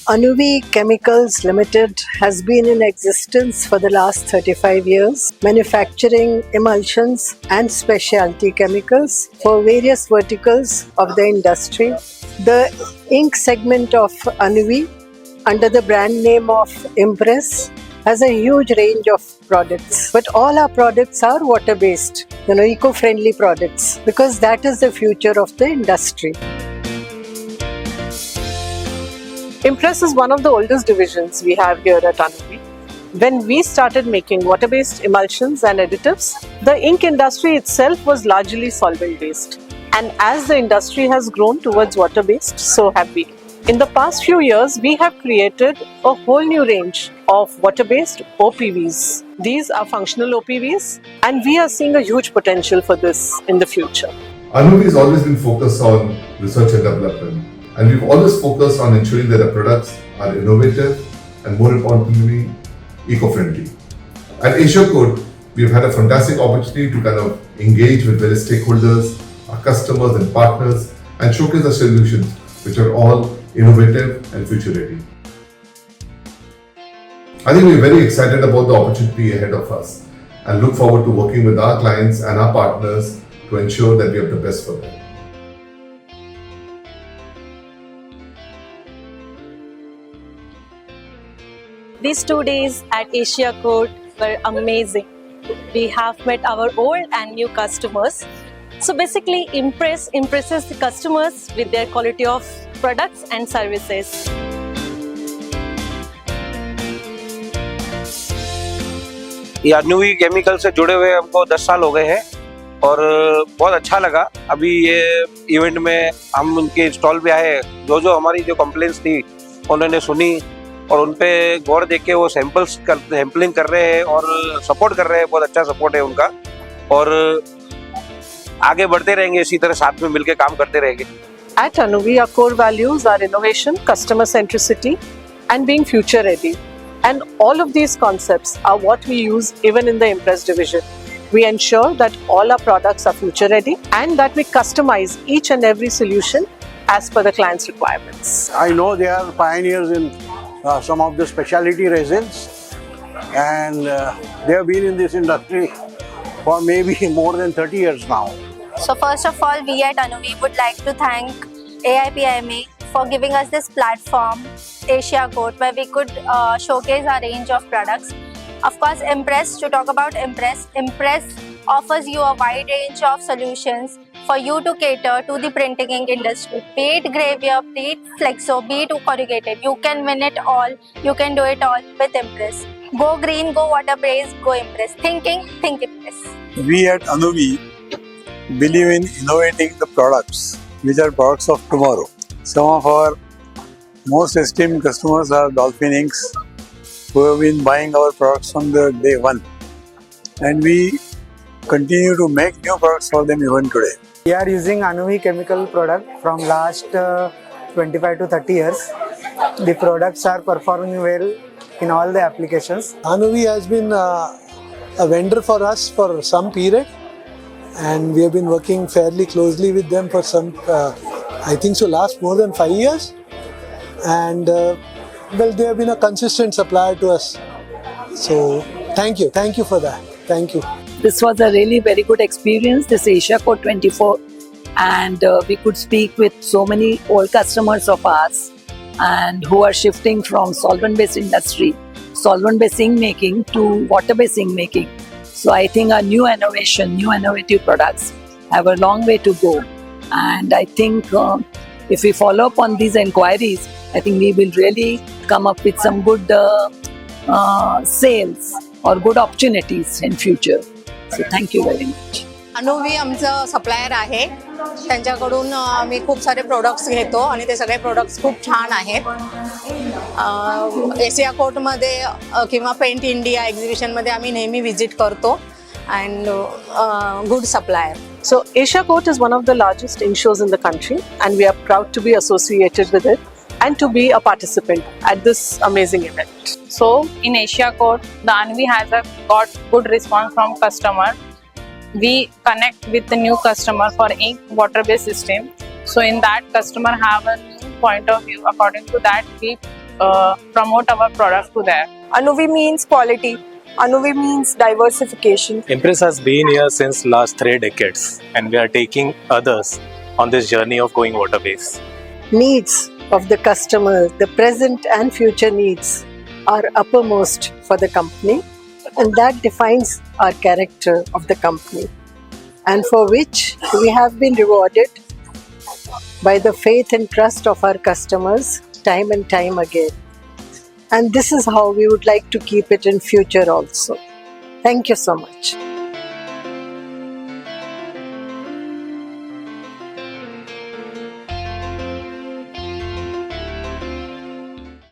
Anuvi Chemicals Limited has been in existence for the last 35 years, manufacturing emulsions and specialty chemicals for various verticals of the industry. The ink segment of Anuvi, under the brand name of Impress, has a huge range of products. But all our products are water-based, eco-friendly products, because that is the future of the industry. Impress is one of the oldest divisions we have here at Anuvi. When we started making water-based emulsions and additives, the ink industry itself was largely solvent-based. And as the industry has grown towards water-based, so have we. In the past few years, we have created a whole new range of water-based OPVs. These are functional OPVs, and we are seeing a huge potential for this in the future. Anuvi has always been focused on research and development. And we've always focused on ensuring that our products are innovative and, more importantly, eco-friendly. At Asiacode, we've had a fantastic opportunity to engage with various stakeholders, our customers and partners, and showcase our solutions, which are all innovative and future-ready. I think we're very excited about the opportunity ahead of us and look forward to working with our clients and our partners to ensure that we have the best for them. These 2 days at Asiacode were amazing. We have met our old and new customers. So basically, Impress impresses the customers with their quality of products and services. ये अनूवी chemical से जुड़े हुए हमको 10 साल हो गए हैं और बहुत अच्छा लगा। अभी ये इवेंट में हम उनके स्टॉल पे आए, जो हमारी जो कंप्लेंट्स थी उन्होंने सुनी और उन पे गौर देख के वो सैम्पलिंग कर रहे हैं और सपोर्ट कर रहे हैं। बहुत अच्छा सपोर्ट है उनका और आगे बढ़ते रहेंगे, इसी तरह साथ में मिलकर काम करते रहेंगे। At Anuvi, our core values are innovation, customer centricity, and being future ready. And all of these concepts are what we use even in the Impress division. We ensure that all our products are future ready and that we customize each and every solution as per the client's requirements. I know they are pioneers in some of the specialty resins, and they have been in this industry for maybe more than 30 years now. So first of all, we at Anuvi would like to thank AIPMA for giving us this platform, Asiacode, where we could showcase our range of products. Of course, Impress, to talk about Impress offers you a wide range of solutions for you to cater to the printing ink industry. Be it Gravure, be it Flexo, be it corrugated, you can win it all, you can do it all with Impress. Go green, go water-based, go Impress. Think Impress. We at Anuvi believe in innovating the products, which are products of tomorrow. Some of our most esteemed customers are Dolphin Inks, who have been buying our products from the day one. And we continue to make new products for them even today. We are using Anuvi chemical product from last 25 to 30 years. The products are performing well in all the applications. Anuvi has been a vendor for us for some period, and we have been working fairly closely with them for some, I think so, last more than 5 years. And well, they have been a consistent supplier to us. So thank you for that. Thank you. This was a really very good experience, this Asiacode 24, and we could speak with so many old customers of ours and who are shifting from solvent-based industry, solvent-based ink making to water-based ink making. So I think our new innovation, new innovative products have a long way to go, and I think if we follow up on these inquiries, I think we will really come up with some good sales or good opportunities in future. So thank you very much. Anuvi आमचं supplier आहे, त्यांच्याकडून आम्ही खूप सारे products घेतो आणि ते सगळे प्रोडक्ट्स खूप छान आहेत. एशियाकोडमध्ये किंवा पेंट इंडिया एक्झिबिशनमध्ये आम्ही नेहमी विजिट करतो and good supplier. So Asiacode is one of the largest ink shows in the country, and we are proud to be associated with it and to be a participant at this amazing event. So in Asiacode, the Anuvi has got good response from customer. We connect with the new customer for ink water-based system. So in that, customer have a new point of view. According to that, we promote our product to there. Anuvi means quality. Anuvi means diversification. Impress has been here since last 3 decades, and we are taking others on this journey of going water-based. Needs of the customer, the present and future needs, are uppermost for the company, and that defines our character of the company, and for which we have been rewarded by the faith and trust of our customers time and time again. And this is how we would like to keep it in future also. Thank you so much.